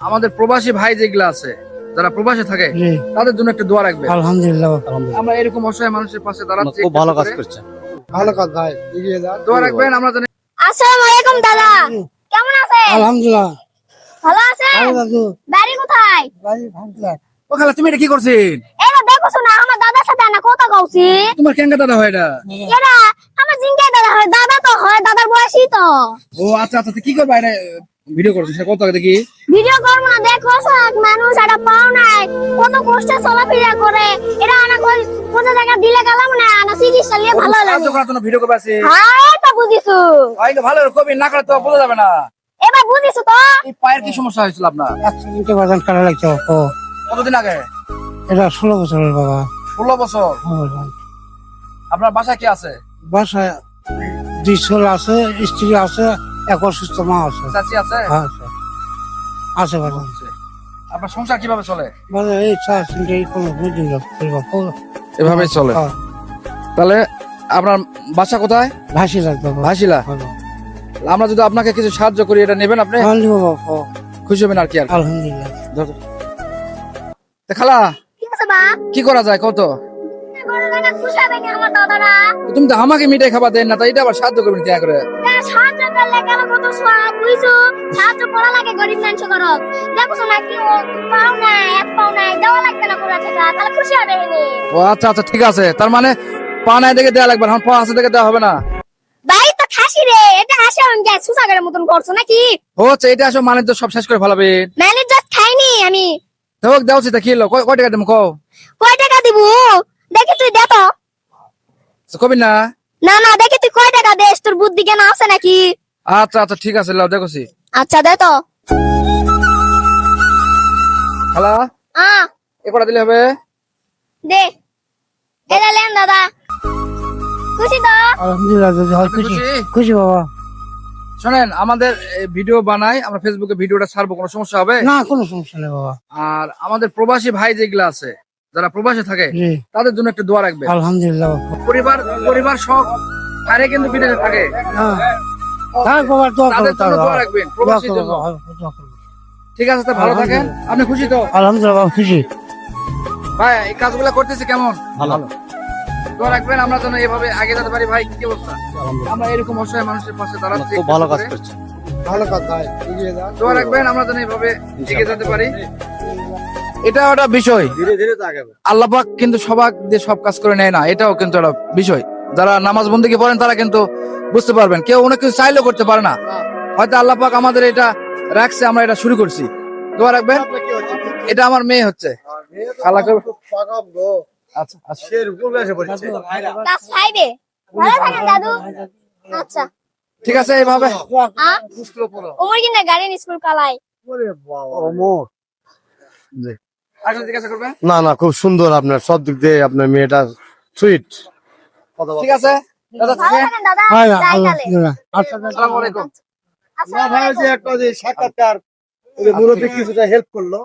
আমাদের প্রবাসী ভাই যেগুলা আছে, যারা প্রবাসে থাকে, তাদের জন্য একটা দোয়া রাখবে। আলহামদুলিল্লাহ আমরা এরকম অসহায় মানুষের পাশে দাঁড়াচ্ছি, খুব ভালো কাজ করছেন। ভালো কাজ ভাই, এগিয়ে যান। দোয়া রাখবেন। আমরা জানি আসসালামু আলাইকুম দাদা, কেমন আছেন? আলহামদুলিল্লাহ ভালো আছেন? ভালো দাদু বাড়ি কোথায়? ভাই ভাঙলা ও খালা, তুমি এটা কি করছিস? এরা দেখো না, আমার দাদার সাথে না কথা কইছি। তোমার কেঙ্গা দাদা হয় এটা? এরা আমার জিঙ্গাই দাদা হয়, দাদা তো হয়, দাদার বয়সই তো। ও আচ্ছা আচ্ছা, কি করবা এটা? ভিডিও করছিস কত আগে দেখি। ভিডিও করবো না, দেখো সব মানুষ এটা পাও নাই, কত কষ্টে চলাফেরা করে। এরা আনা কোন জায়গা দিলে গেলাম না, আনা চিকিৎসা নিয়ে ভালো লাগে। সাহায্য করার জন্য ভিডিও করবা আছে। হ্যাঁ, এটা বুঝিছো। আইলে ভালো কবি না করে তো বোঝা যাবে না। এবার বুঝিছো তো। এই পায়ের কি সমস্যা হয়েছিল আপনার? অ্যাক্সিডেন্টে বাজান কাটা লাগছে। ও কতদিন আগে? এটা 16 বছরের বাবা। 16 বছর। হ্যাঁ ভাই। আপনার বাসায় কি আছে? বাসায় 2 ছেলে আছে, স্ত্রী আছে, এক অসুস্থ মা আছে। চাচি আছে? হ্যাঁ আছে, আছে বাজান। আপনার সংসার কিভাবে চলে? বাজান এই চার তিনটে কোনো বুঝি না। এভাবেই চলে। তাহলে আপনার বাসা কোথায়? ভাসি লাগবে বাবা। ভাসিলা। আমরা যদি আপনাকে কিছু সাহায্য করি, এটা নেবেন আপনি? খুশি হবেন আর কি। আর আলহামদুলিল্লাহ। খালা, ঠিক আছে বা, কি করা যায় কত? খুশি হবে না আমার দাদারা। তুমি তো আমাকে মিঠাই খাবার দেন না, তাই এটা আবার সাহায্য করবেন কি করে? সাহায্য করলে কেন কত সব বুঝছো? সাহায্য করা লাগে গরিব মানুষ করত। দেখো না কি ও পাও না, এক পাও না, দেওয়া লাগবে না কোনো টাকা, তাহলে খুশি হবে এনে। ও আচ্ছা আচ্ছা, ঠিক আছে। তার মানে পা নাই দেখে দেওয়া লাগবে, এখন পা আছে দেখে দেওয়া হবে না। ভাই তো খাসি রে, এটা হাসা হয়ে সুসাগরের মতন করছো নাকি? ও আচ্ছা, এটা আসলে মানে তো সব শেষ করে ফেলাবে। ম্যানেজ জাস্ট খাইনি আমি। হোক দাও সেটা কি হলো? কয় টাকা দেবো কও? কয় টাকা দিব? দেখি তুই দে তো। কবি না। না না, দেখি তুই কয় টাকা দেস, তোর বুদ্ধি জ্ঞান আছে নাকি? আচ্ছা আচ্ছা, ঠিক আছে, লাও দেখছি। আচ্ছা দে তো। খালা, এ কটা দিলে হবে? দে, এটা লেন দাদা। খুশি তো? আলহামদুলিল্লাহ দাদু, হয় খুশি। খুশি বাবা। শোনেন, আমাদের ভিডিও বানাই, আমরা ফেসবুকে ভিডিওটা ছাড়বো, কোনো সমস্যা হবে? না কোনো সমস্যা নেই বাবা। আর আমাদের প্রবাসী ভাই যেগুলা আছে, যারা প্রবাসে থাকে, জি তাদের জন্য একটা দোয়া রাখবে। আলহামদুলিল্লাহ। পরিবার সব আরে কিন্তু বিদেশে থাকে, তাই বাবা দোয়া করো, তাদের জন্য দোয়া রাখবেন, দোয়া প্রবাসীর করো জন্য। বাবা, দোয়া করো। ঠিক আছে, তো ভালো থাকেন। আপনি খুশি তো? আলহামদুলিল্লাহ বাবা, খুশি। ভাই এই কাজগুলো করতেছে কেমন? ভালো। দোয়া রাখবেন আমরা যেন এভাবে আগে যেতে পারি। ভাই কি অবস্থা? আমরা এরকম অসহায় মানুষের পাশে দাঁড়াচ্ছি, খুব ভালো কাজ করছেন। ভালো কাজ ভাই, এগিয়ে যান। দোয়া রাখবেন আমরা যেন এভাবে এগিয়ে যেতে পারি। এটা একটা বিষয়, ধীরে ধীরে তো আগাবে। আল্লাহ পাক কিন্তু সবাক দিয়ে সব কাজ করে নেয় না, এটাও কিন্তু একটা বিষয়। যারা নামাজ বন্দেগী পড়েন তারা কিন্তু বুঝতে পারবেন, কেউ অনেক কিছু চাইলেও করতে পারে না। হয়তো আল্লাহ পাক আমাদের এটা রাখছে, আমরা এটা শুরু করছি। দোয়া রাখবেন। এটা আমার মেয়ে হচ্ছে। আচ্ছা আচ্ছা, ক্লাস 5 এ। ভালো থাকেন দাদু। আচ্ছা। ঠিক আছে, এইভাবে ওমর কিনা গাড়ি স্কুল কালাই। আসলে জিজ্ঞাসা করবে। না না, খুব সুন্দর, আপনার সব দিক দিয়ে আপনার মেয়েটা সুইট। ঠিক আছে দাদা, ভালো থাকেন দাদা। ভাই যাই তাহলে। আলহামদুলিল্লাহ। আচ্ছা আসসালামু আলাইকুম। আসসালামু আলাইকুম। সাক্ষাৎকার মুরব্বী কিছুটা হেল্প করলো।